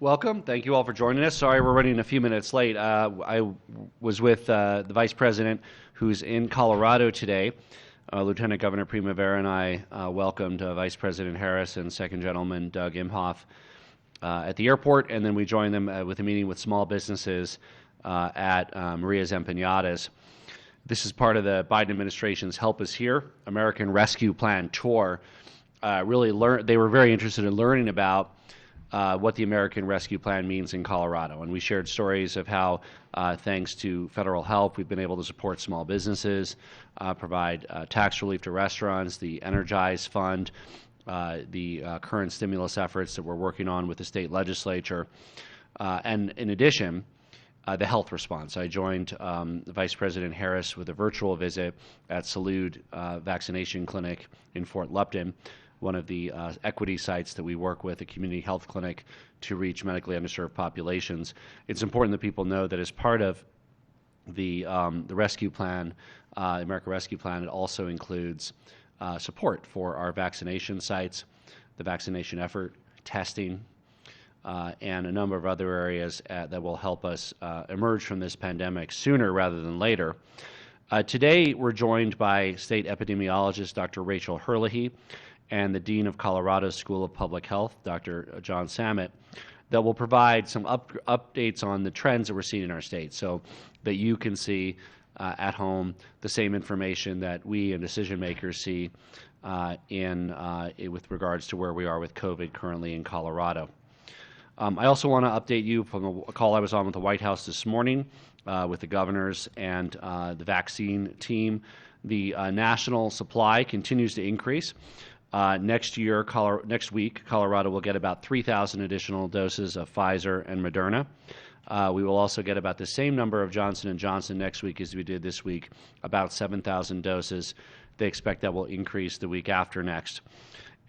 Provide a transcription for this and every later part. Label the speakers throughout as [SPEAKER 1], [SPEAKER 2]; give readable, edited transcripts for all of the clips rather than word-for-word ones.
[SPEAKER 1] Welcome. Thank you all for joining us. Sorry we're running a few minutes late. I was with the Vice President who's in Colorado today. Lieutenant Governor Primavera and I welcomed Vice President Harris and Second Gentleman Doug Imhoff at the airport, and then we joined them with a meeting with small businesses at Maria's Empanadas. This is part of the Biden administration's Help Us Here American Rescue Plan tour. They were very interested in learning about what the American Rescue Plan means in Colorado. And we shared stories of how, thanks to federal help, we've been able to support small businesses, provide tax relief to restaurants, the Energize Fund, the current stimulus efforts that we're working on with the state legislature, and in addition, the health response. I joined Vice President Harris with a virtual visit at Salud Vaccination Clinic in Fort Lupton, one of the equity sites that we work with, a community health clinic, to reach medically underserved populations. It's important that people know that as part of the rescue plan, the American Rescue Plan, it also includes support for our vaccination sites, the vaccination effort, testing, and a number of other areas that will help us emerge from this pandemic sooner rather than later. Today, we're joined by state epidemiologist Dr. Rachel Herlihy and the Dean of Colorado's School of Public Health, Dr. John Samet, that will provide some updates on the trends that we're seeing in our state so that you can see at home the same information that we and decision makers see with regards to where we are with COVID currently in Colorado. I also want to update you from a call I was on with the White House this morning with the governors and the vaccine team. The national supply continues to increase. Next week, Colorado will get about 3,000 additional doses of Pfizer and Moderna. We will also get about the same number of Johnson & Johnson next week as we did this week, about 7,000 doses. They expect that will increase the week after next,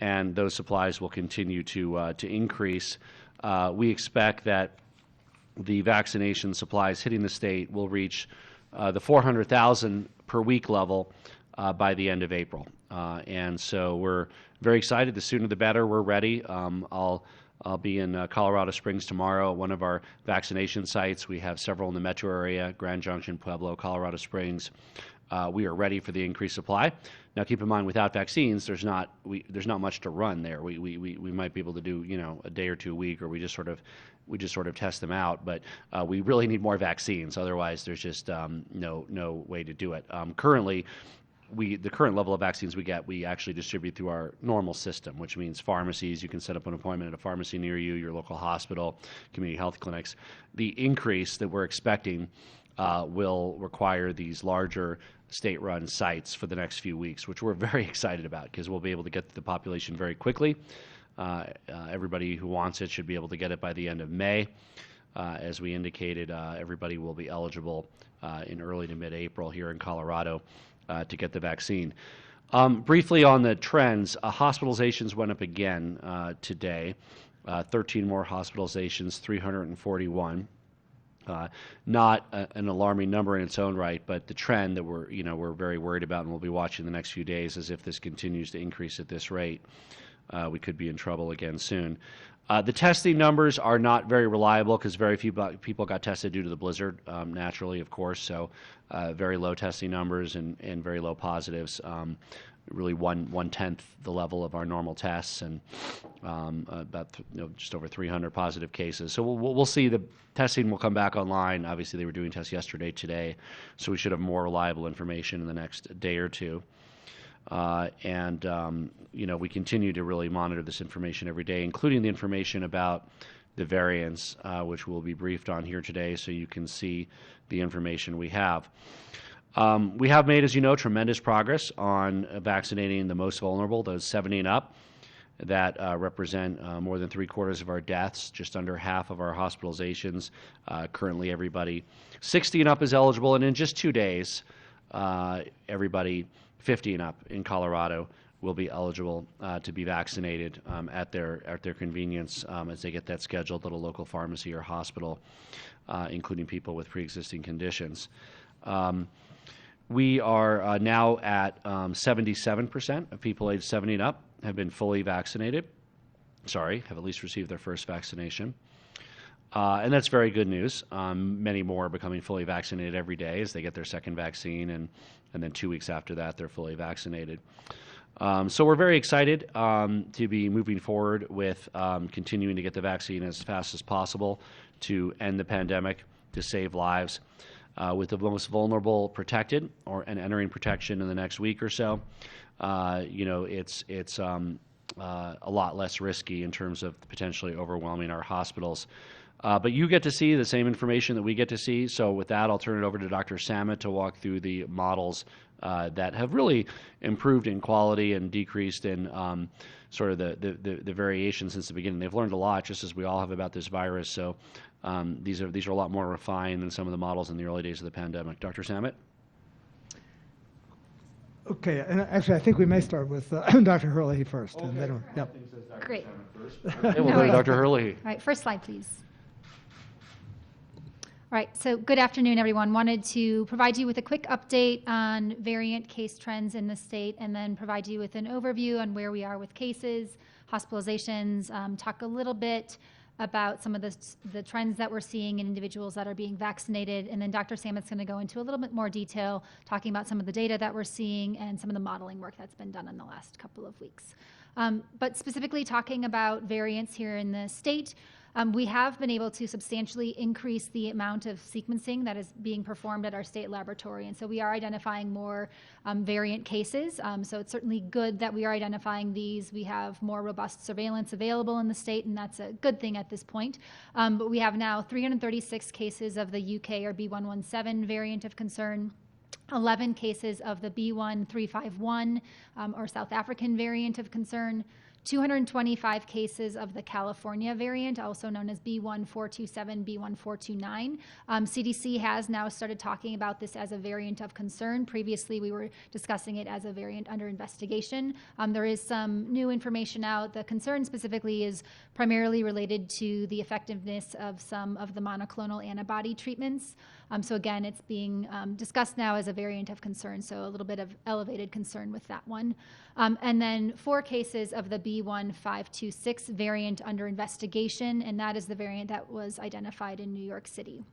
[SPEAKER 1] and those supplies will continue to increase. We expect that the vaccination supplies hitting the state will reach the 400,000 per week level by the end of April. And so we're very excited. The sooner the better. We're ready. I'll be in Colorado Springs tomorrow at one of our vaccination sites. We have several in the metro area: Grand Junction, Pueblo, Colorado Springs. We are ready for the increased supply. Now, keep in mind, without vaccines, there's not much to run there. We might be able to do a day or two a week, or we just sort of test them out. But we really need more vaccines. Otherwise, there's just no way to do it. Currently, the current level of vaccines we actually distribute through our normal system, which means pharmacies. You can set up an appointment at a pharmacy near you, your local hospital, community health clinics. The increase that we're expecting will require these larger state-run sites for the next few weeks, which we're very excited about because we'll be able to get to the population very quickly. Everybody who wants it should be able to get it by the end of May. As we indicated, everybody will be eligible in early to mid-April here in Colorado to get the vaccine. Briefly on the trends, hospitalizations went up again today. 13 more hospitalizations, 341. Not an alarming number in its own right, but the trend that we're very worried about and we'll be watching the next few days is if this continues to increase at this rate, we could be in trouble again soon. The testing numbers are not very reliable because very few people got tested due to the blizzard, naturally, of course, so very low testing numbers and very low positives. Really one-tenth the level of our normal tests, and about just over 300 positive cases. So we'll see. The testing will come back online. Obviously, they were doing tests yesterday, today, so we should have more reliable information in the next day or two. We continue to really monitor this information every day, including the information about the variants, which we'll be briefed on here today, so you can see the information we have. We have made, as you know, tremendous progress on vaccinating the most vulnerable, those 70 and up, that represent more than 3/4 of our deaths, just under half of our hospitalizations. Currently, everybody 60 and up is eligible, and in just 2 days, everybody 50 and up in Colorado will be eligible to be vaccinated at their convenience as they get that scheduled at a local pharmacy or hospital, including people with pre-existing conditions. We are now at 77% of people aged 70 and up have been fully vaccinated. Have at least received their first vaccination. And that's very good news. Many more are becoming fully vaccinated every day as they get their second vaccine, and then 2 weeks after that, they're fully vaccinated. So we're very excited to be moving forward with continuing to get the vaccine as fast as possible to end the pandemic, to save lives, with the most vulnerable protected and entering protection in the next week or so. It's a lot less risky in terms of potentially overwhelming our hospitals. But you get to see the same information that we get to see. So with that, I'll turn it over to Dr. Samet to walk through the models that have really improved in quality and decreased in sort of the variation since the beginning. They've learned a lot, just as we all have, about this virus. So these are a lot more refined than some of the models in the early days of the pandemic. Dr. Samet?
[SPEAKER 2] Okay, and actually, I think we may start with Dr. Hurley first.
[SPEAKER 1] Okay.
[SPEAKER 2] And then, yep.
[SPEAKER 3] Great.
[SPEAKER 1] Okay, we'll go to Dr. Hurley.
[SPEAKER 3] All right, first slide, please. All right, so good afternoon, everyone. Wanted to provide you with a quick update on variant case trends in the state, and then provide you with an overview on where we are with cases, hospitalizations, talk a little bit about some of the trends that we're seeing in individuals that are being vaccinated, and then Dr. Samet's going to go into a little bit more detail, talking about some of the data that we're seeing and some of the modeling work that's been done in the last couple of weeks. But specifically talking about variants here in the state, we have been able to substantially increase the amount of sequencing that is being performed at our state laboratory. And so we are identifying more variant cases. So it's certainly good that we are identifying these. We have more robust surveillance available in the state, and that's a good thing at this point. But we have now 336 cases of the UK or B117 variant of concern, 11 cases of the B1351 or South African variant of concern, 225 cases of the California variant, also known as B1427, B1429. CDC has now started talking about this as a variant of concern. Previously, we were discussing it as a variant under investigation. There is some new information out. The concern specifically is primarily related to the effectiveness of some of the monoclonal antibody treatments. So again, it's being discussed now as a variant of concern, so a little bit of elevated concern with that one. And then 4 cases of the B1526 variant under investigation, and that is the variant that was identified in New York City.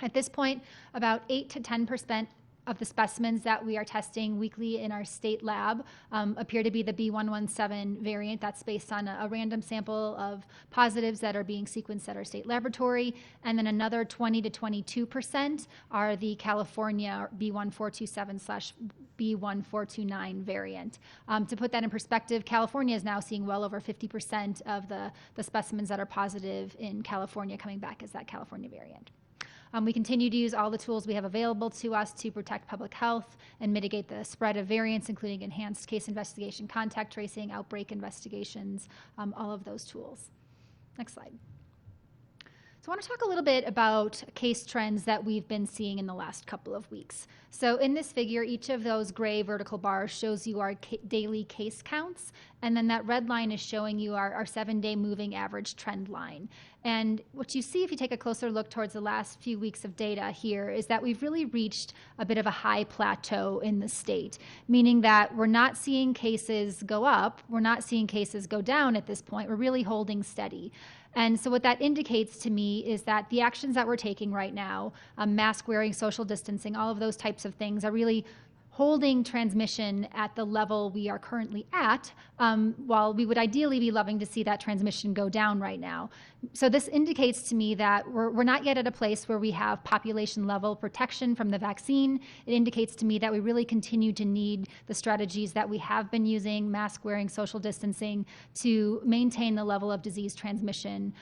[SPEAKER 3] At this point, about 8 to 10% of the specimens that we are testing weekly in our state lab appear to be the B117 variant. That's based on a random sample of positives that are being sequenced at our state laboratory. And then another 20 to 22% are the California B1427/B1429 variant. To put that in perspective, California is now seeing well over 50% of the specimens that are positive in California coming back as that California variant. We continue to use all the tools we have available to us to protect public health and mitigate the spread of variants, including enhanced case investigation, contact tracing, outbreak investigations, all of those tools. Next slide. So I want to talk a little bit about case trends that we've been seeing in the last couple of weeks. So in this figure, each of those gray vertical bars shows you our daily case counts, and then that red line is showing you our 7-day moving average trend line. And what you see if you take a closer look towards the last few weeks of data here is that we've really reached a bit of a high plateau in the state, meaning that we're not seeing cases go up, we're not seeing cases go down at this point, we're really holding steady. And so what that indicates to me is that the actions that we're taking right now, mask wearing, social distancing, all of those types of things are really holding transmission at the level we are currently at, while we would ideally be loving to see that transmission go down right now. So this indicates to me that we're not yet at a place where we have population level protection from the vaccine. It indicates to me that we really continue to need the strategies that we have been using, mask wearing, social distancing, to maintain the level of disease transmission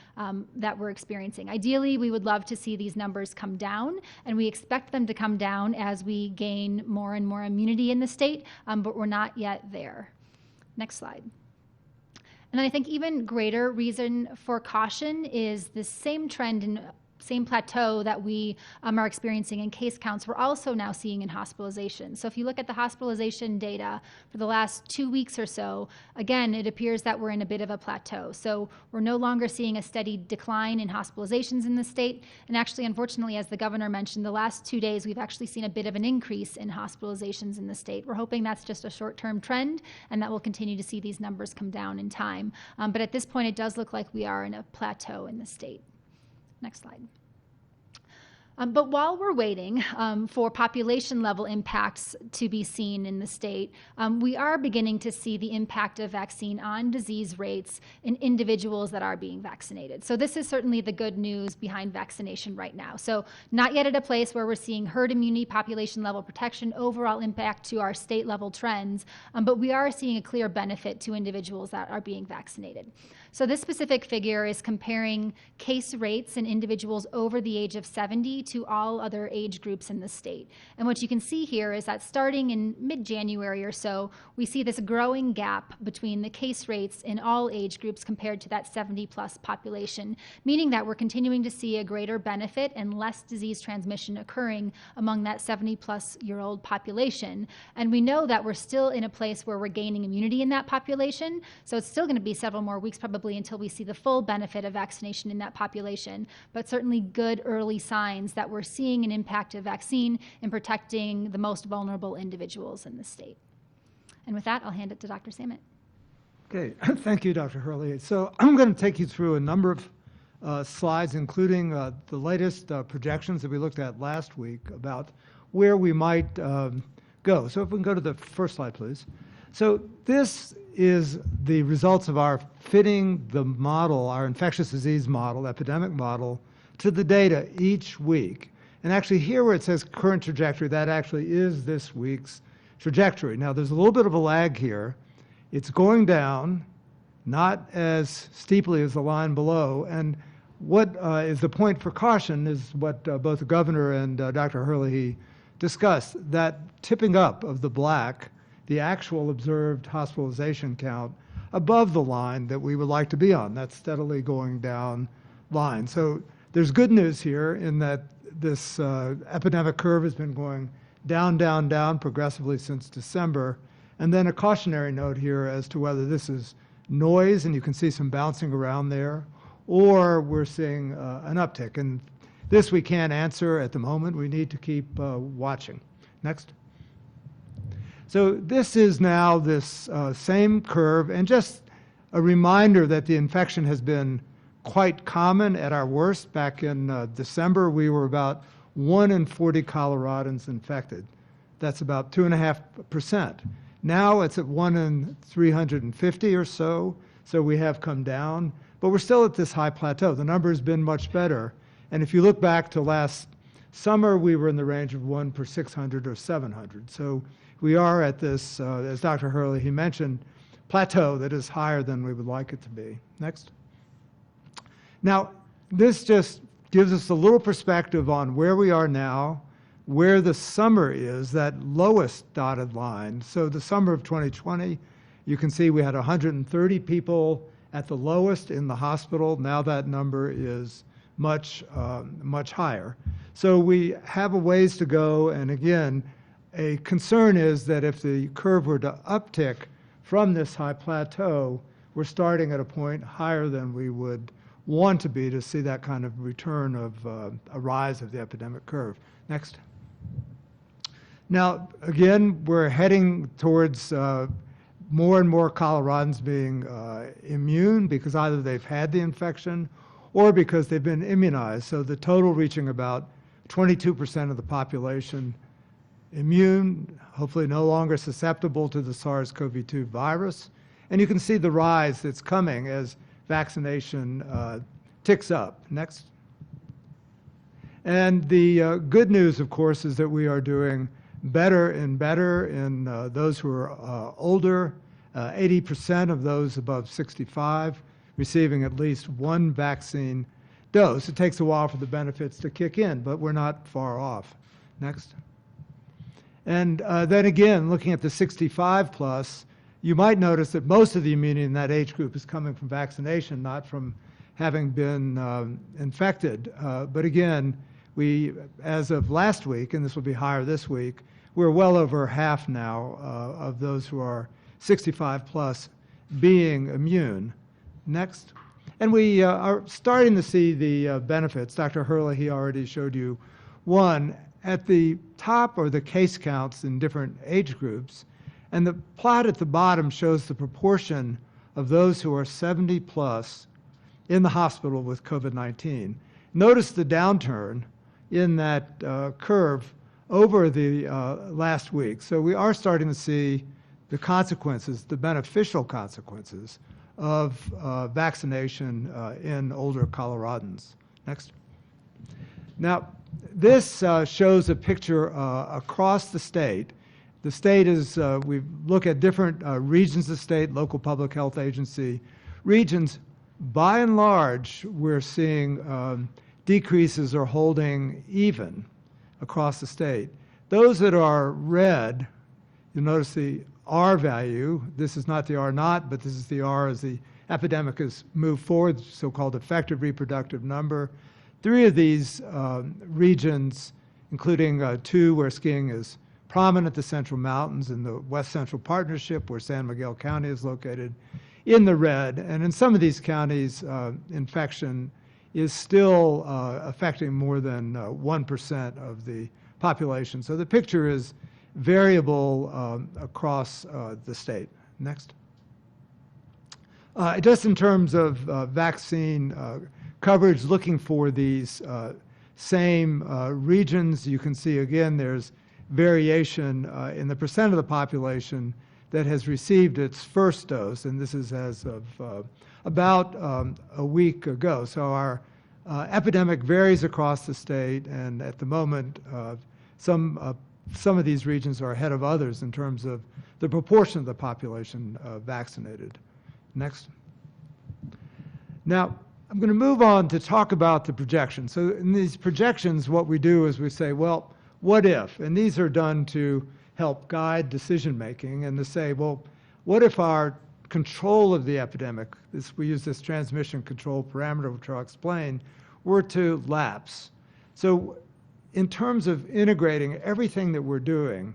[SPEAKER 3] that we're experiencing. Ideally, we would love to see these numbers come down, and we expect them to come down as we gain more and more immunity in the state, but we're not yet there. Next slide. And then I think even greater reason for caution is the same trend and same plateau that we are experiencing in case counts, we're also now seeing in hospitalization. So if you look at the hospitalization data for the last 2 weeks or so, again, it appears that we're in a bit of a plateau. So we're no longer seeing a steady decline in hospitalizations in the state. And actually, unfortunately, as the governor mentioned, the last 2 days, we've actually seen a bit of an increase in hospitalizations in the state. We're hoping that's just a short-term trend and that we'll continue to see these numbers come down in time. But at this point, it does look like we are in a plateau in the state. Next slide. But while we're waiting for population level impacts to be seen in the state, we are beginning to see the impact of vaccine on disease rates in individuals that are being vaccinated. So this is certainly the good news behind vaccination right now. So not yet at a place where we're seeing herd immunity, population level protection, overall impact to our state level trends, but we are seeing a clear benefit to individuals that are being vaccinated. So this specific figure is comparing case rates in individuals over the age of 70 to all other age groups in the state. And what you can see here is that starting in mid-January or so, we see this growing gap between the case rates in all age groups compared to that 70-plus population, meaning that we're continuing to see a greater benefit and less disease transmission occurring among that 70-plus-year-old population. And we know that we're still in a place where we're gaining immunity in that population, so it's still going to be several more weeks probably until we see the full benefit of vaccination in that population, but certainly good early signs that we're seeing an impact of vaccine in protecting the most vulnerable individuals in the state. And with that, I'll hand it to Dr. Samet.
[SPEAKER 2] Okay, thank you, Dr. Hurley. So I'm going to take you through a number of slides, including the latest projections that we looked at last week about where we might go. So if we can go to the first slide, please. So this is the results of our fitting the model, our infectious disease model, epidemic model, to the data each week. And actually here where it says current trajectory, that actually is this week's trajectory. Now there's a little bit of a lag here. It's going down, not as steeply as the line below. And what is the point for caution is what both the governor and Dr. Hurley discussed, that tipping up of the black, the actual observed hospitalization count above the line that we would like to be on, that steadily going down line. So there's good news here in that this epidemic curve has been going down, down, down progressively since December. And then a cautionary note here as to whether this is noise, and you can see some bouncing around there, or we're seeing an uptick. And this we can't answer at the moment. We need to keep watching. Next. So this is now this same curve, and just a reminder that the infection has been quite common at our worst. Back in December, we were about 1 in 40 Coloradans infected. That's about 2.5%. Now it's at 1 in 350 or so, so we have come down, but we're still at this high plateau. The number has been much better, and if you look back to last summer, we were in the range of 1 per 600 or 700. So we are at this, as Dr. Hurley, he mentioned, plateau that is higher than we would like it to be. Next. Now, this just gives us a little perspective on where we are now, where the summer is, that lowest dotted line. So the summer of 2020, you can see we had 130 people at the lowest in the hospital. Now that number is much higher. So we have a ways to go, and again, a concern is that if the curve were to uptick from this high plateau, we're starting at a point higher than we would want to be to see that kind of return of a rise of the epidemic curve. Next. Now, again, we're heading towards more and more Coloradans being immune because either they've had the infection or because they've been immunized. So the total reaching about 22% of the population immune, hopefully no longer susceptible to the SARS-CoV-2 virus. And you can see the rise that's coming as vaccination ticks up. Next. And the good news, of course, is that we are doing better and better in those who are older. 80% of those above 65 receiving at least one vaccine dose. It takes a while for the benefits to kick in, but we're not far off. Next. And then again, looking at the 65 plus, you might notice that most of the immunity in that age group is coming from vaccination, not from having been infected. But again, we, as of last week, and this will be higher this week, we're well over half now of those who are 65 plus being immune. Next. And we are starting to see the benefits. Dr. Hurley, he already showed you one. At the top are the case counts in different age groups, and the plot at the bottom shows the proportion of those who are 70 plus in the hospital with COVID-19. notice the downturn in that curve over the last week. So we are starting to see the consequences, the beneficial consequences of vaccination in older Coloradans. Next. Now, this shows a picture across the state. The state is, we look at different regions of the state, local public health agency regions. By and large, we're seeing decreases or holding even across the state. Those that are red, you'll notice the R value. This is not the R naught, but this is the R as the epidemic has moved forward, so-called effective reproductive number. 3 of these regions, including 2 where skiing is prominent, the Central Mountains and the West Central Partnership, where San Miguel County is located, in the red. And in some of these counties, infection is still affecting more than 1% of the population. So the picture is variable across the state. Next. Just in terms of vaccine coverage, looking for these same regions, you can see again there's variation in the percent of the population that has received its first dose, and this is as of about a week ago. So our epidemic varies across the state, and at the moment, some of these regions are ahead of others in terms of the proportion of the population vaccinated. Next. Now, I'm going to move on to talk about the projections. So in these projections, what we do is we say, well, what if? And these are done to help guide decision making and to say, well, what if our control of the epidemic, we use this transmission control parameter, which I'll explain, were to lapse. So in terms of integrating everything that we're doing,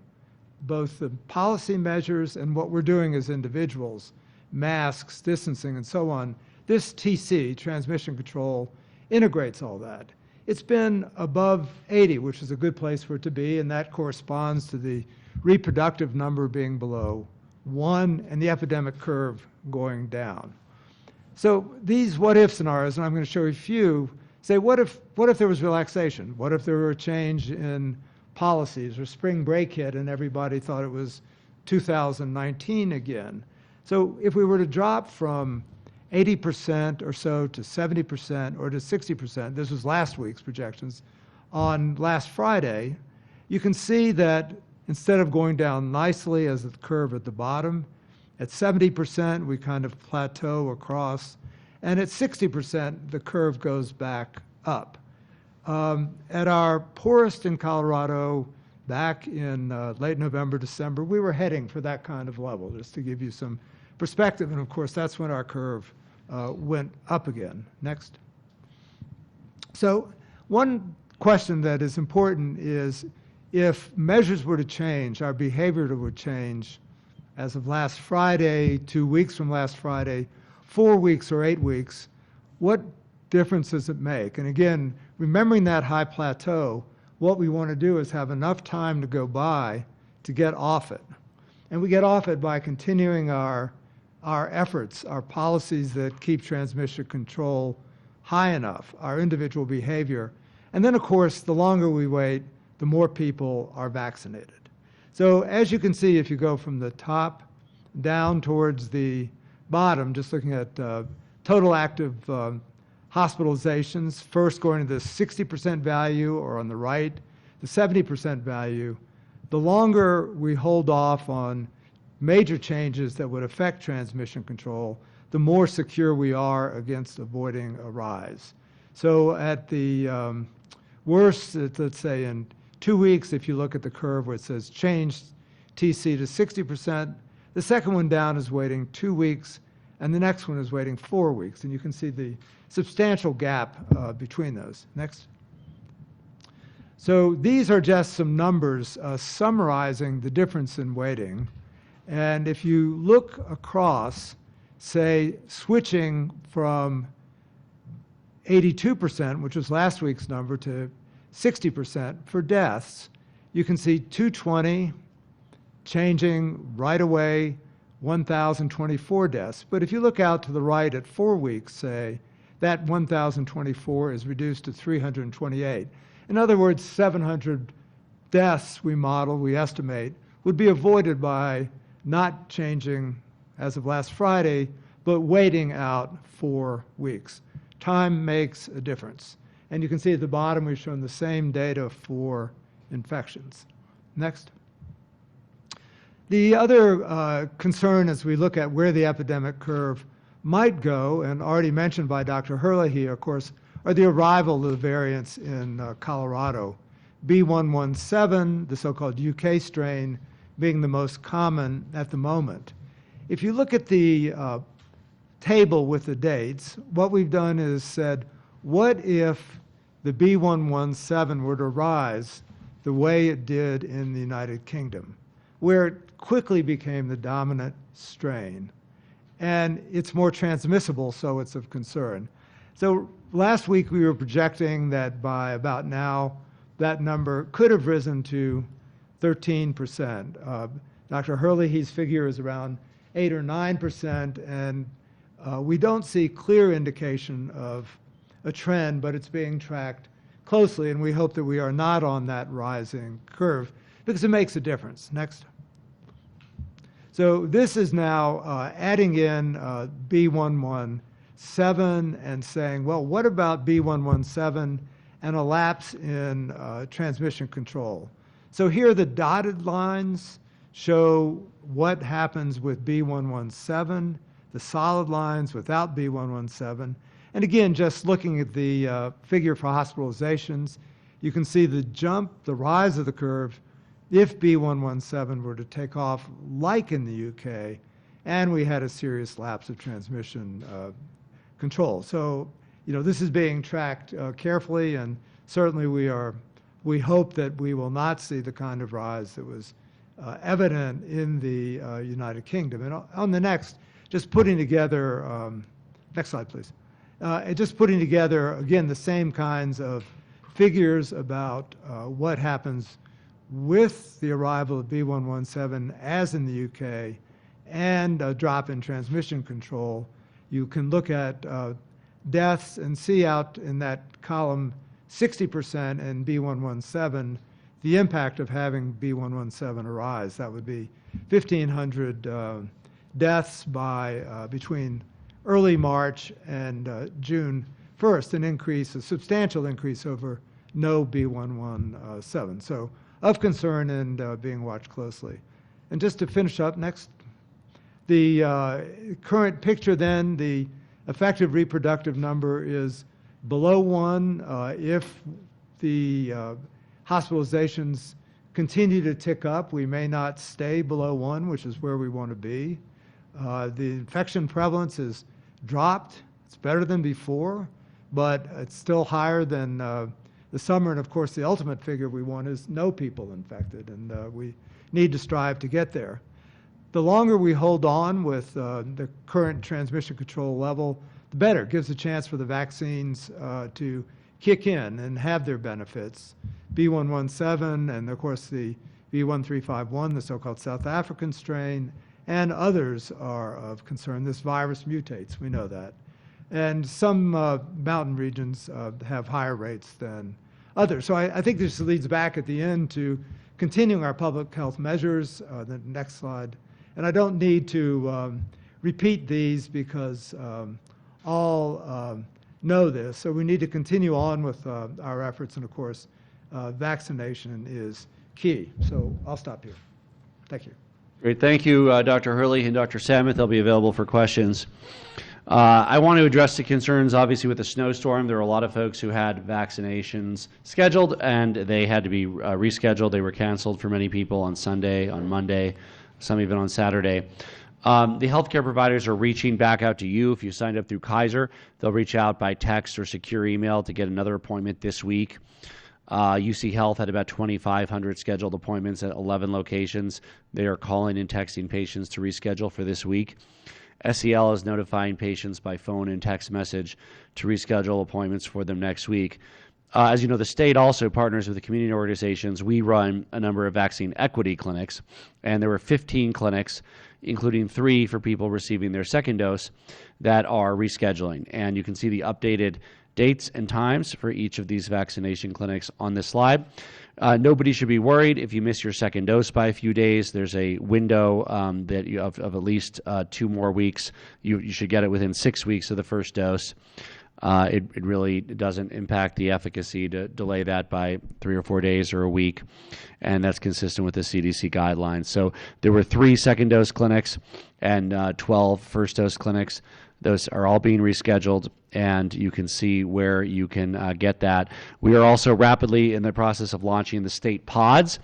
[SPEAKER 2] both the policy measures and what we're doing as individuals, masks, distancing, and so on, this TC, transmission control, integrates all that. It's been above 80, which is a good place for it to be, and that corresponds to the reproductive number being below 1 and the epidemic curve going down. So these what-if scenarios, and I'm going to show you a few, say what if there was relaxation? What if there were a change in policies or spring break hit and everybody thought it was 2019 again? So if we were to drop from 80% or so to 70% or to 60%, this was last week's projections, on last Friday, you can see that instead of going down nicely as the curve at the bottom, at 70% we kind of plateau across, and at 60% the curve goes back up. At our poorest in Colorado back in late November, December, we were heading for that kind of level, just to give you some perspective, and of course that's when our curve went up again. Next. So one question that is important is if measures were to change, our behavior would change as of last Friday, 2 weeks from last Friday, 4 weeks or 8 weeks, what difference does it make? And again, remembering that high plateau, what we want to do is have enough time to go by to get off it. And we get off it by continuing our efforts, our policies that keep transmission control high enough, our individual behavior. And then, of course, the longer we wait, the more people are vaccinated. So as you can see, if you go from the top down towards the bottom, just looking at total active hospitalizations, first going to the 60% value, or on the right, the 70% value, the longer we hold off on major changes that would affect transmission control, the more secure we are against avoiding a rise. So at the worst, let's say in 2 weeks, if you look at the curve where it says change TC to 60%, the second one down is waiting 2 weeks, and the next one is waiting 4 weeks. And you can see the substantial gap between those. Next. So these are just some numbers summarizing the difference in waiting. And if you look across, say, switching from 82%, which was last week's number, to 60% for deaths, you can see 220 changing right away, 1,024 deaths. But if you look out to the right at 4 weeks, say, that 1,024 is reduced to 328. In other words, 700 deaths we estimate, would be avoided by not changing as of last Friday, but waiting out 4 weeks. Time makes a difference. And you can see at the bottom we've shown the same data for infections. Next. The other concern as we look at where the epidemic curve might go, and already mentioned by Dr. Hurley here, of course, are the arrival of the variants in Colorado. B117, the so-called UK strain, being the most common at the moment. If you look at the table with the dates, what we've done is said, what if the B117 were to rise the way it did in the United Kingdom, where it quickly became the dominant strain, and it's more transmissible, so it's of concern. So last week we were projecting that by about now, that number could have risen to 13%. Dr. Hurley's figure is around 8 or 9%, and we don't see clear indication of a trend, but it's being tracked closely, and we hope that we are not on that rising curve because it makes a difference. Next. So this is now adding in B117 and saying, well, what about B117 and a lapse in transmission control? So here the dotted lines show what happens with B117, the solid lines without B117. And again, just looking at the figure for hospitalizations, you can see the jump, the rise of the curve, if B117 were to take off like in the UK, and we had a serious lapse of transmission control. So, this is being tracked carefully, and certainly we hope that we will not see the kind of rise that was evident in the United Kingdom. And on the next, just putting together, next slide, please. Just putting together, again, the same kinds of figures about what happens with the arrival of B117 as in the UK and a drop in transmission control. You can look at deaths and see out in that column 60% in B117 the impact of having B117 arise. That would be 1,500 deaths by between early March and June 1st, a substantial increase over no B117. So of concern and being watched closely. And just to finish up, next, the current picture then, the effective reproductive number is below 1. If the hospitalizations continue to tick up, we may not stay below 1, which is where we want to be. The infection prevalence has dropped. It's better than before, but it's still higher than the summer. And of course, the ultimate figure we want is no people infected, and we need to strive to get there. The longer we hold on with the current transmission control level, the better. It gives a chance for the vaccines to kick in and have their benefits. B117 and, of course, the B1351, the so-called South African strain, and others are of concern. This virus mutates, we know that. And some mountain regions have higher rates than others. So I think this leads back at the end to continuing our public health measures. The next slide. And I don't need to repeat these because all know this. So we need to continue on with our efforts. And of course, vaccination is key. So I'll stop here. Thank you.
[SPEAKER 1] Great. Thank you, Dr. Hurley and Dr. Samuth. They'll be available for questions. I want to address the concerns, obviously, with the snowstorm. There were a lot of folks who had vaccinations scheduled, and they had to be rescheduled. They were canceled for many people on Sunday, on Monday, some even on Saturday. The healthcare providers are reaching back out to you. If you signed up through Kaiser, they'll reach out by text or secure email to get another appointment this week. UC Health had about 2,500 scheduled appointments at 11 locations. They are calling and texting patients to reschedule for this week. SEL is notifying patients by phone and text message to reschedule appointments for them next week. As you know, the state also partners with the community organizations. We run a number of vaccine equity clinics, and there were 15 clinics including 3 for people receiving their second dose that are rescheduling. And you can see the updated dates and times for each of these vaccination clinics on this slide. Nobody should be worried if you miss your second dose by a few days. There's a window that you of at least 2 more weeks. You should get it within 6 weeks of the first dose. It really doesn't impact the efficacy to delay that by 3 or 4 days or a week, and that's consistent with the CDC guidelines. So there were 3 second dose clinics and 12 first dose clinics. Those are all being rescheduled, and you can see where you can get that. We are also rapidly in the process of launching the state pods,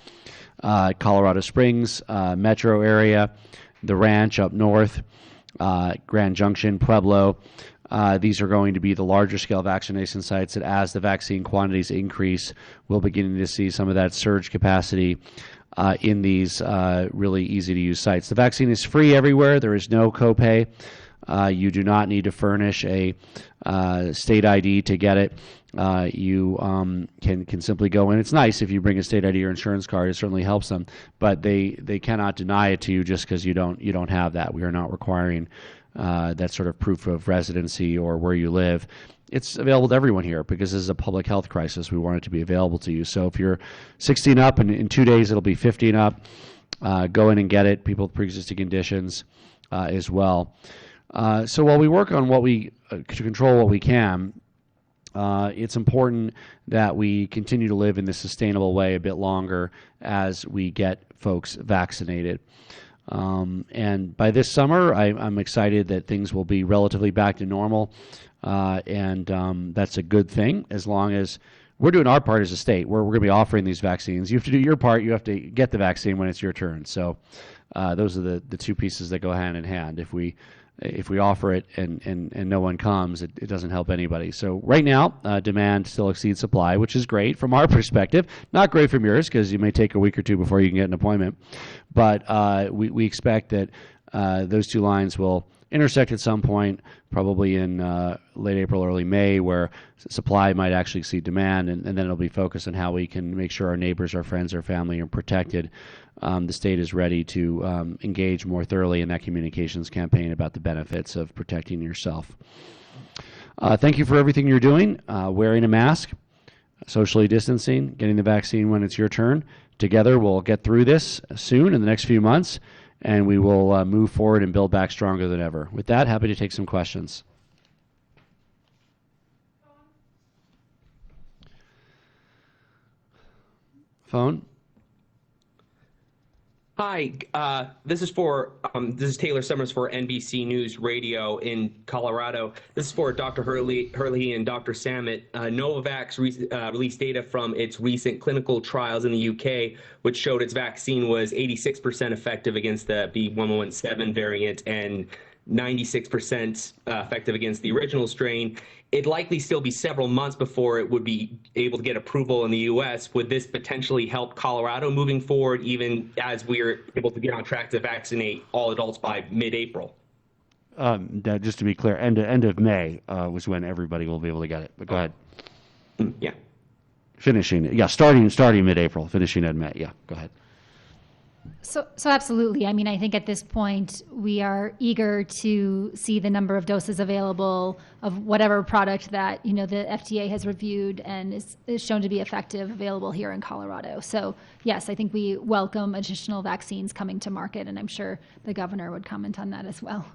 [SPEAKER 1] Colorado Springs, metro area, the Ranch up north, Grand Junction, Pueblo. These are going to be the larger scale vaccination sites that as the vaccine quantities increase, we'll begin to see some of that surge capacity in these really easy to use sites. The vaccine is free everywhere. There is no copay. You do not need to furnish a state ID to get it. You can simply go in. It's nice if you bring a state ID or insurance card. It certainly helps them, but they cannot deny it to you just because you don't have that. We are not requiring that sort of proof of residency or where you live. It's available to everyone here because this is a public health crisis. We want it to be available to you. So if you're 16 up, and in 2 days it'll be 15 up, go in and get it. People with pre-existing conditions as well. So while we work on to control what we can, it's important that we continue to live in this sustainable way a bit longer as we get folks vaccinated. And by this summer, I'm excited that things will be relatively back to normal, and that's a good thing as long as we're doing our part as a state. We're going to be offering these vaccines. You have to do your part. You have to get the vaccine when it's your turn. So those are the 2 pieces that go hand in hand. If we offer it and no one comes, it doesn't help anybody. So right now, demand still exceeds supply, which is great from our perspective. Not great from yours because you may take a week or 2 before you can get an appointment. But we expect that those 2 lines will intersect at some point, probably in late April, early May, where supply might actually exceed demand, and then it'll be focused on how we can make sure our neighbors, our friends, our family are protected. The state is ready to engage more thoroughly in that communications campaign about the benefits of protecting yourself. Thank you for everything you're doing, wearing a mask, socially distancing, getting the vaccine when it's your turn. Together, we'll get through this soon in the next few months, and we will move forward and build back stronger than ever. With that, happy to take some questions. Phone?
[SPEAKER 4] Hi, this is Taylor Summers for NBC News Radio in Colorado. This is for Dr. Hurley and Dr. Samet. Novavax released data from its recent clinical trials in the UK, which showed its vaccine was 86% effective against the B.1.1.7 variant and 96% effective against the original strain. It'd likely still be several months before it would be able to get approval in the U.S. Would this potentially help Colorado moving forward, even as we're able to get on track to vaccinate all adults by mid-April?
[SPEAKER 1] Just to be clear, end of May was when everybody will be able to get it. But go ahead.
[SPEAKER 4] Yeah.
[SPEAKER 1] Starting mid-April, finishing in May. Yeah, go ahead.
[SPEAKER 3] So absolutely. I mean, I think at this point we are eager to see the number of doses available of whatever product that the FDA has reviewed and is shown to be effective available here in Colorado. So yes, I think we welcome additional vaccines coming to market, and I'm sure the governor would comment on that as well.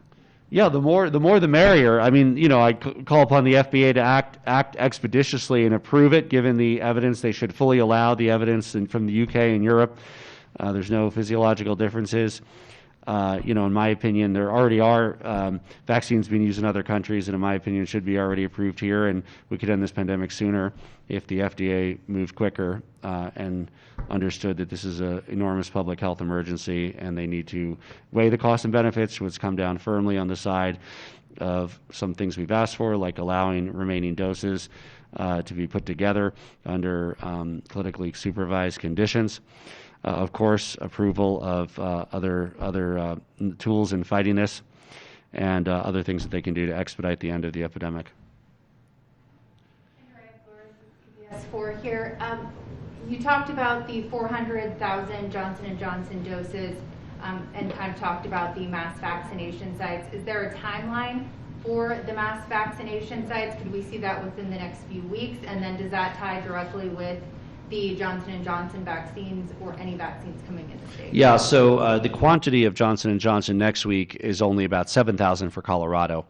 [SPEAKER 1] Yeah, the more the merrier. I mean, I call upon the FDA to act expeditiously and approve it, given the evidence. They should fully allow the evidence from the UK and Europe. There's no physiological differences. In my opinion, there already are vaccines being used in other countries, and in my opinion, should be already approved here, and we could end this pandemic sooner if the FDA moved quicker and understood that this is an enormous public health emergency, and they need to weigh the costs and benefits, which come down firmly on the side of some things we've asked for, like allowing remaining doses to be put together under clinically supervised conditions. Of course, approval of other tools in fighting this, and other things that they can do to expedite the end of the epidemic.
[SPEAKER 5] PBS4 here. You talked about the 400,000 Johnson & Johnson doses and kind of talked about the mass vaccination sites. Is there a timeline for the mass vaccination sites? Could we see that within the next few weeks? And then does that tie directly with the Johnson & Johnson vaccines or any vaccines coming into state?
[SPEAKER 1] Yeah, so the quantity of Johnson & Johnson next week is only about 7,000 for Colorado.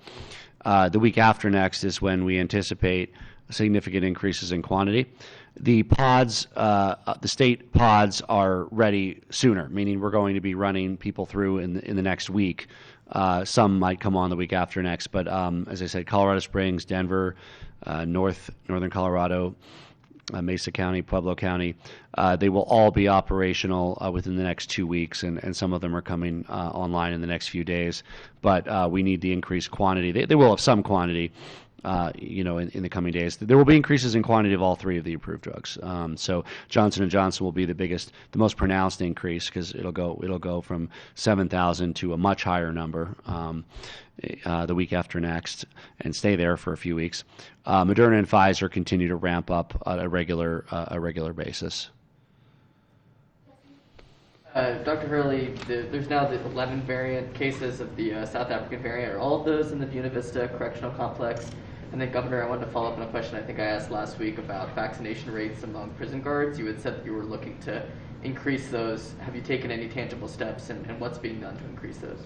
[SPEAKER 1] The week after next is when we anticipate significant increases in quantity. The pods, the state pods are ready sooner, meaning we're going to be running people through in the next week. Some might come on the week after next, but as I said, Colorado Springs, Denver, northern Colorado, Mesa County, Pueblo County, they will all be operational within the next 2 weeks, and some of them are coming online in the next few days. But we need the increased quantity. They will have some quantity, in the coming days. There will be increases in quantity of all three of the approved drugs. So Johnson & Johnson will be the most pronounced increase because it'll go from 7,000 to a much higher number the week after next and stay there for a few weeks. Moderna and Pfizer continue to ramp up at a regular basis.
[SPEAKER 6] Dr. Hurley, there's now the 11 variant cases of the South African variant. Are all of those in the Buena Vista Correctional Complex? And then, Governor, I wanted to follow up on a question I think I asked last week about vaccination rates among prison guards. You had said that you were looking to increase those. Have you taken any tangible steps, and what's being done to increase those?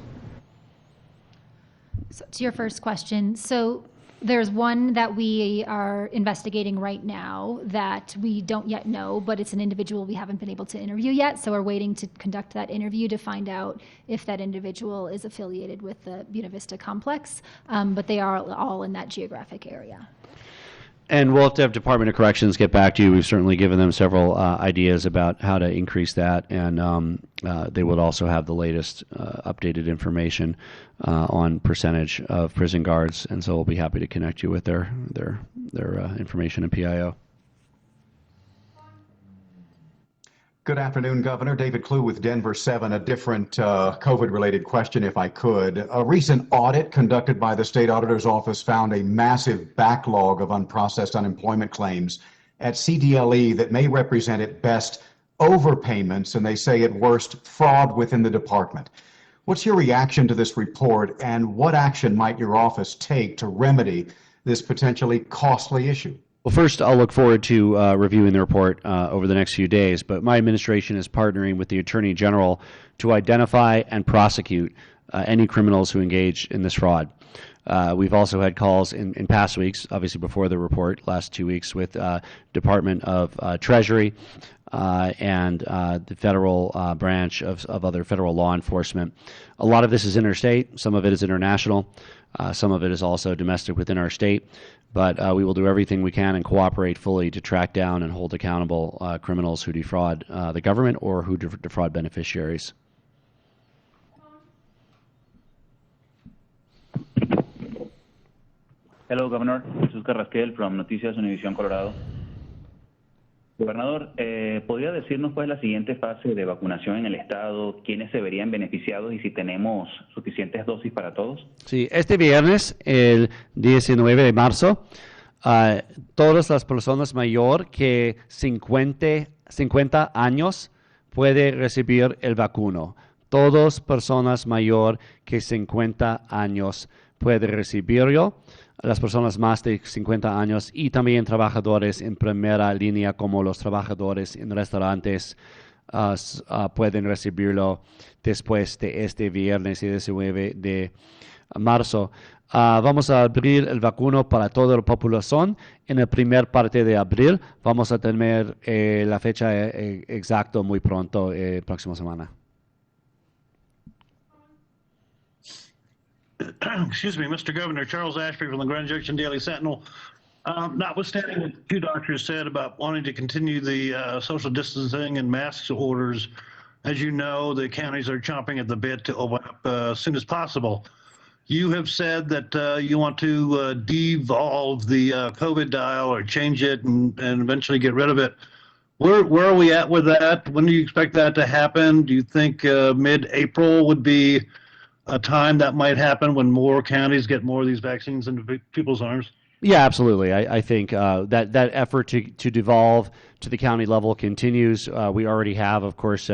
[SPEAKER 3] So to your first question, so there's one that we are investigating right now that we don't yet know, but it's an individual we haven't been able to interview yet. So we're waiting to conduct that interview to find out if that individual is affiliated with the Buena Vista complex. But they are all in that geographic area.
[SPEAKER 1] And we'll have to have Department of Corrections get back to you. We've certainly given them several ideas about how to increase that, and they would also have the latest updated information on percentage of prison guards, and so we'll be happy to connect you with their information and PIO.
[SPEAKER 7] Good afternoon, Governor. David Clue with Denver 7. A different COVID-related question, if I could. A recent audit conducted by the State Auditor's Office found a massive backlog of unprocessed unemployment claims at CDLE that may represent at best overpayments, and they say at worst fraud within the department. What's your reaction to this report, and what action might your office take to remedy this potentially costly issue?
[SPEAKER 1] Well, first, I'll look forward to reviewing the report over the next few days, but my administration is partnering with the Attorney General to identify and prosecute any criminals who engage in this fraud. We've also had calls in past weeks, obviously before the report, last 2 weeks, with Department of Treasury and the federal branch of other federal law enforcement. A lot of this is interstate, some of it is international, some of it is also domestic within our state. But we will do everything we can and cooperate fully to track down and hold accountable criminals who defraud the government or who defraud beneficiaries.
[SPEAKER 8] Hello, Governor. Jesús Carrasquel from Noticias Univisión Colorado. Gobernador, ¿podría decirnos cuál es la siguiente fase de vacunación en el estado? ¿Quiénes se verían beneficiados y si tenemos suficientes dosis para todos?
[SPEAKER 1] Sí, este viernes, el 19 de marzo, todas las personas mayor que 50 años pueden recibir el vacuno. Todas personas mayor que 50 años pueden recibirlo. Las personas más de 50 años y también trabajadores en primera línea como los trabajadores en restaurantes pueden recibirlo después de este viernes 19 de marzo. Vamos a abrir el vacuno para toda la población. En la primera parte de abril vamos a tener la fecha exacta muy pronto, próxima semana.
[SPEAKER 9] Excuse me, Mr. Governor, Charles Ashby from the Grand Junction Daily Sentinel. Notwithstanding what two doctors said about wanting to continue the social distancing and masks orders, as you know, the counties are chomping at the bit to open up as soon as possible. You have said that you want to devolve the COVID dial or change it and eventually get rid of it. Where are we at with that? When do you expect that to happen? Do you think mid-April would be a time that might happen when more counties get more of these vaccines into people's arms?
[SPEAKER 1] Yeah, absolutely. I think that effort to devolve to the county level continues. We already have, of course,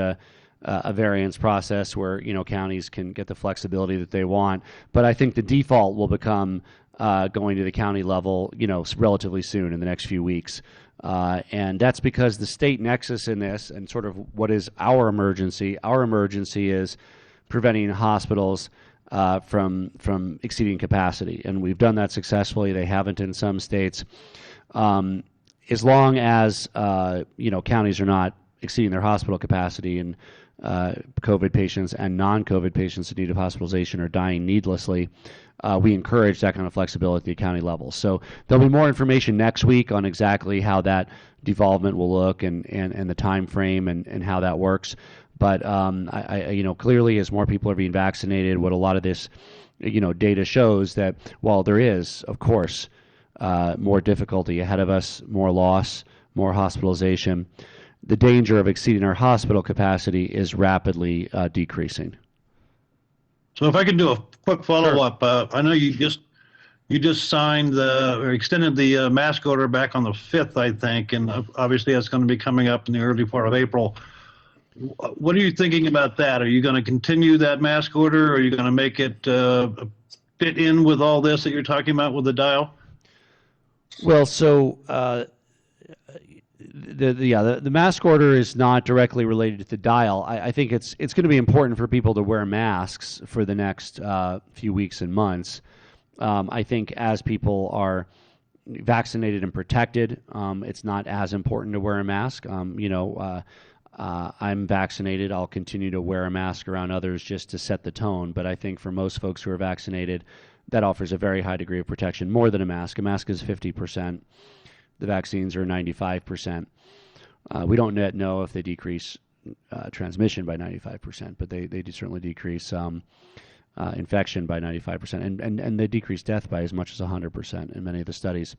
[SPEAKER 1] a variance process where, counties can get the flexibility that they want. But I think the default will become going to the county level, relatively soon in the next few weeks. And that's because the state nexus in this, and sort of what is our emergency is preventing hospitals from exceeding capacity. And we've done that successfully. They haven't in some states. As long as, counties are not exceeding their hospital capacity, and COVID patients and non-COVID patients in need of hospitalization are dying needlessly, we encourage that kind of flexibility at the county level. So there'll be more information next week on exactly how that devolvement will look and the time frame and how that works. But clearly, as more people are being vaccinated, what a lot of this data shows, that while there is, of course, more difficulty ahead of us, more loss, more hospitalization, the danger of exceeding our hospital capacity is rapidly decreasing.
[SPEAKER 9] So if I could do a quick follow-up, I know you just signed or extended the mask order back on the 5th, I think, and obviously that's going to be coming up in the early part of April. What are you thinking about that? Are you going to continue that mask order? Or are you going to make it fit in with all this that you're talking about with the dial?
[SPEAKER 1] Well, so the mask order is not directly related to the dial. I think it's going to be important for people to wear masks for the next few weeks and months. I think as people are vaccinated and protected, it's not as important to wear a mask. I'm vaccinated. I'll continue to wear a mask around others just to set the tone. But I think for most folks who are vaccinated, that offers a very high degree of protection, more than a mask. A mask is 50%. The vaccines are 95%. We don't yet know if they decrease transmission by 95%, but they do certainly decrease infection by 95%, and they decrease death by as much as 100% in many of the studies.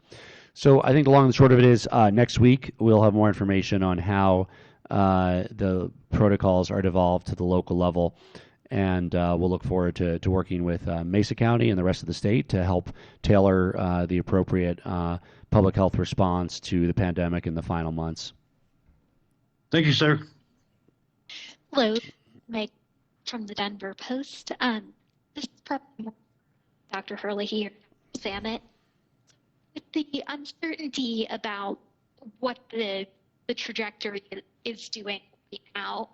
[SPEAKER 1] So I think the long and the short of it is next week we'll have more information on how the protocols are devolved to the local level, and we'll look forward to working with Mesa County and the rest of the state to help tailor the appropriate public health response to the pandemic in the final months.
[SPEAKER 9] Thank you, sir.
[SPEAKER 10] Hello, Meg from the Denver Post. This is probably Dr. Hurley here, Vaccinate. With the uncertainty about what the trajectory is doing right now,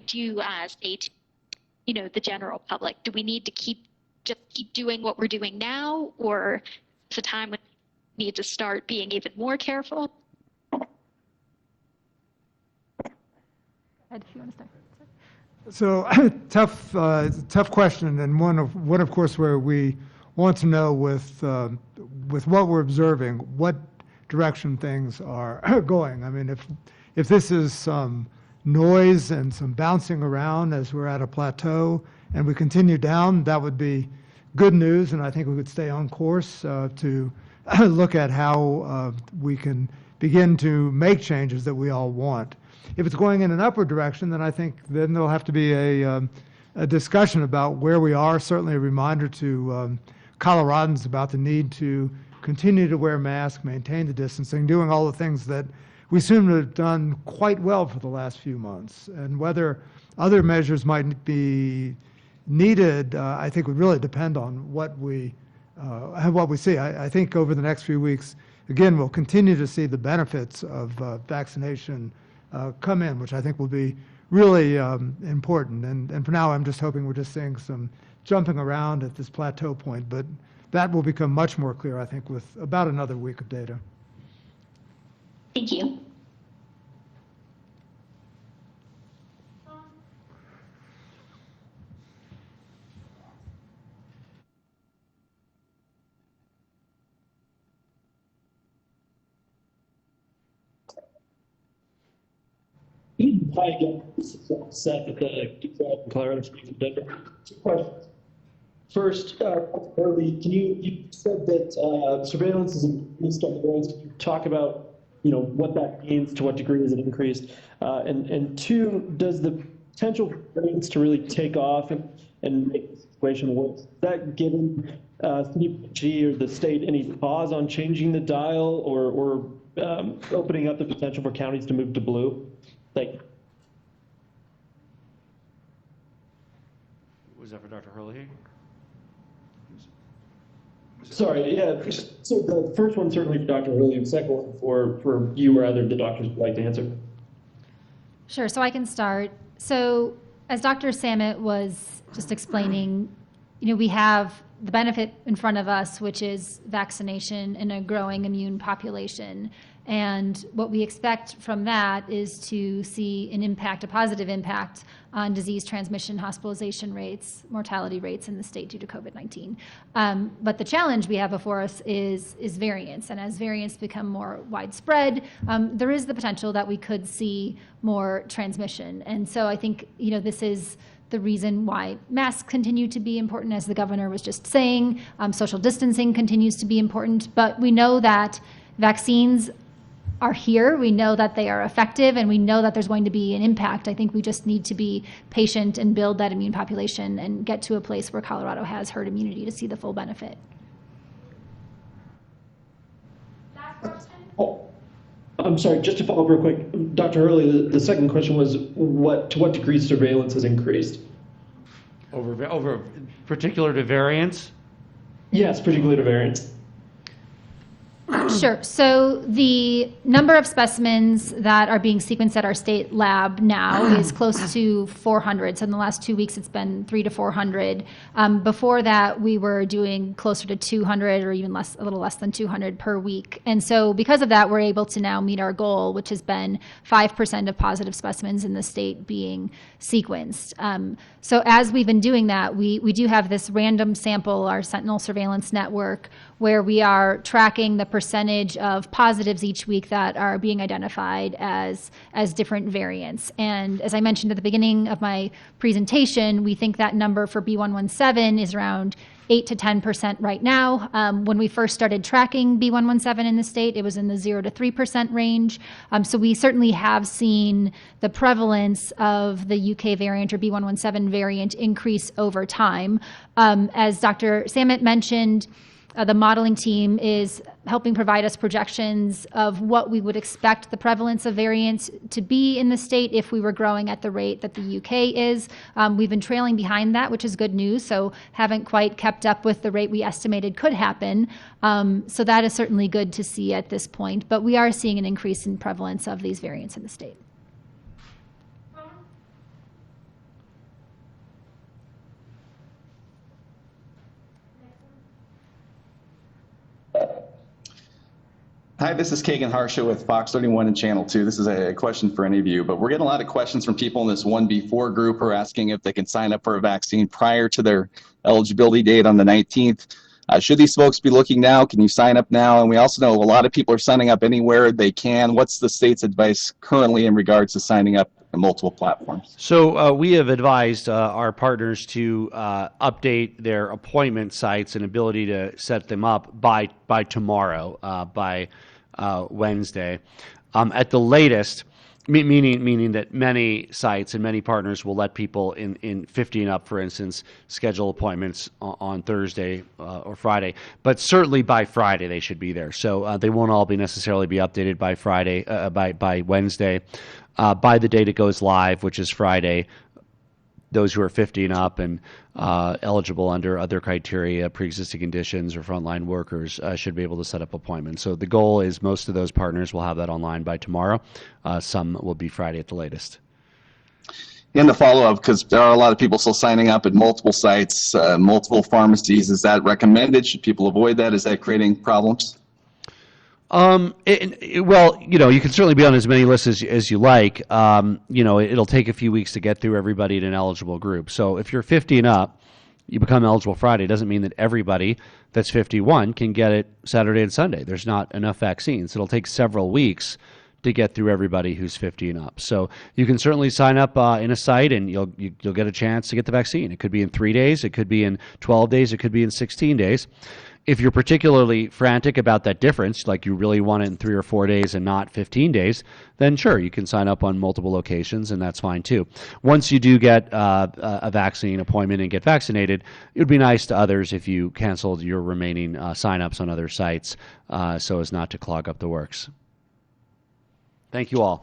[SPEAKER 10] do you say to the general public, do we need to keep doing what we're doing now, or is it a time when we need to start being even more careful?
[SPEAKER 3] Ed, if you want to start.
[SPEAKER 2] So tough question, and one of course where we want to know with what we're observing, what direction things are going. I mean, if this is some noise and some bouncing around as we're at a plateau and we continue down, that would be good news, and I think we could stay on course to look at how we can begin to make changes that we all want. If it's going in an upward direction, then I think then there'll have to be a discussion about where we are, certainly a reminder to Coloradans about the need to continue to wear masks, maintain the distancing, doing all the things that we seem to have done quite well for the last few months. And whether other measures might be needed, I think would really depend on what we see. I think over the next few weeks, again, we'll continue to see the benefits of vaccination come in, which I think will be really important. And for now, I'm just hoping we're just seeing some jumping around at this plateau point, but that will become much more clear, I think, with about another week of data.
[SPEAKER 10] Thank you.
[SPEAKER 11] Hi again, this is Seth at the Colorado Springs, Denver. Two questions. First, early, you said that surveillance is increased on the roads. Can you talk about what that means, to what degree is it increased? And two, does the potential for variants to really take off and make the situation worse, is that giving CDPG or the state any pause on changing the dial or opening up the potential for counties to move to blue? Thank you.
[SPEAKER 1] Was that for Dr. Hurley?
[SPEAKER 11] Sorry, yeah. So the first one certainly for Dr. Hurley, and the second one for you or either of the doctors would like to answer.
[SPEAKER 3] Sure, so I can start. So as Dr. Samet was just explaining, we have the benefit in front of us, which is vaccination in a growing immune population. And what we expect from that is to see an impact, a positive impact on disease transmission, hospitalization rates, mortality rates in the state due to COVID-19. But the challenge we have before us is variants. And as variants become more widespread, there is the potential that we could see more transmission. And so I think, this is the reason why masks continue to be important, as the governor was just saying. Social distancing continues to be important. But we know that vaccines are here. We know that they are effective, and we know that there's going to be an impact. I think we just need to be patient and build that immune population and get to a place where Colorado has herd immunity to see the full benefit.
[SPEAKER 5] Last question?
[SPEAKER 11] Oh, I'm sorry, just to follow up real quick, Dr. Hurley, the second question was to what degree surveillance has increased?
[SPEAKER 1] Over particular to variants?
[SPEAKER 11] Yes, particularly to variants.
[SPEAKER 3] Sure. So the number of specimens that are being sequenced at our state lab now is close to 400. So in the last 2 weeks, it's been 300 to 400. Before that, we were doing closer to 200 or even less, a little less than 200 per week. And so because of that, we're able to now meet our goal, which has been 5% of positive specimens in the state being sequenced. So as we've been doing that, we do have this random sample, our Sentinel surveillance network, where we are tracking the percentage of positives each week that are being identified as different variants. And as I mentioned at the beginning of my presentation, we think that number for B117 is around 8 to 10% right now. When we first started tracking B117 in the state, it was in the 0 to 3% range. So we certainly have seen the prevalence of the UK variant or B117 variant increase over time. As Dr. Samet mentioned, the modeling team is helping provide us projections of what we would expect the prevalence of variants to be in the state if we were growing at the rate that the UK is. We've been trailing behind that, which is good news, so haven't quite kept up with the rate we estimated could happen. So that is certainly good to see at this point, but we are seeing an increase in prevalence of these variants in the state.
[SPEAKER 12] Hi, this is Kagan Harsha with Fox 31 and Channel 2. This is a question for any of you, but we're getting a lot of questions from people in this 1B4 group who are asking if they can sign up for a vaccine prior to their eligibility date on the 19th. Should these folks be looking now? Can you sign up now? And we also know a lot of people are signing up anywhere they can. What's the state's advice currently in regards to signing up on multiple platforms?
[SPEAKER 1] So we have advised our partners to update their appointment sites and ability to set them up by tomorrow, by Wednesday. At the latest, meaning that many sites and many partners will let people in 50 and up, for instance, schedule appointments on Thursday or Friday. But certainly by Friday they should be there. So they won't all necessarily be updated by Friday, by Wednesday. By the date it goes live, which is Friday, those who are 50 and up and eligible under other criteria, pre-existing conditions or frontline workers should be able to set up appointments. So the goal is most of those partners will have that online by tomorrow. Some will be Friday at the latest.
[SPEAKER 12] In the follow-up, because there are a lot of people still signing up at multiple sites, multiple pharmacies, is that recommended? Should people avoid that? Is that creating problems?
[SPEAKER 1] Well, you can certainly be on as many lists as you like. It'll take a few weeks to get through everybody in an eligible group. So if you're 50 and up, you become eligible Friday. It doesn't mean that everybody that's 51 can get it Saturday and Sunday. There's not enough vaccines. It'll take several weeks to get through everybody who's 50 and up. So you can certainly sign up in a site and you'll get a chance to get the vaccine. It could be in 3 days. It could be in 12 days. It could be in 16 days. If you're particularly frantic about that difference, like you really want it in 3 or 4 days and not 15 days, then sure, you can sign up on multiple locations, and that's fine too. Once you do get a vaccine appointment and get vaccinated, it would be nice to others if you canceled your remaining sign-ups on other sites so as not to clog up the works. Thank you all.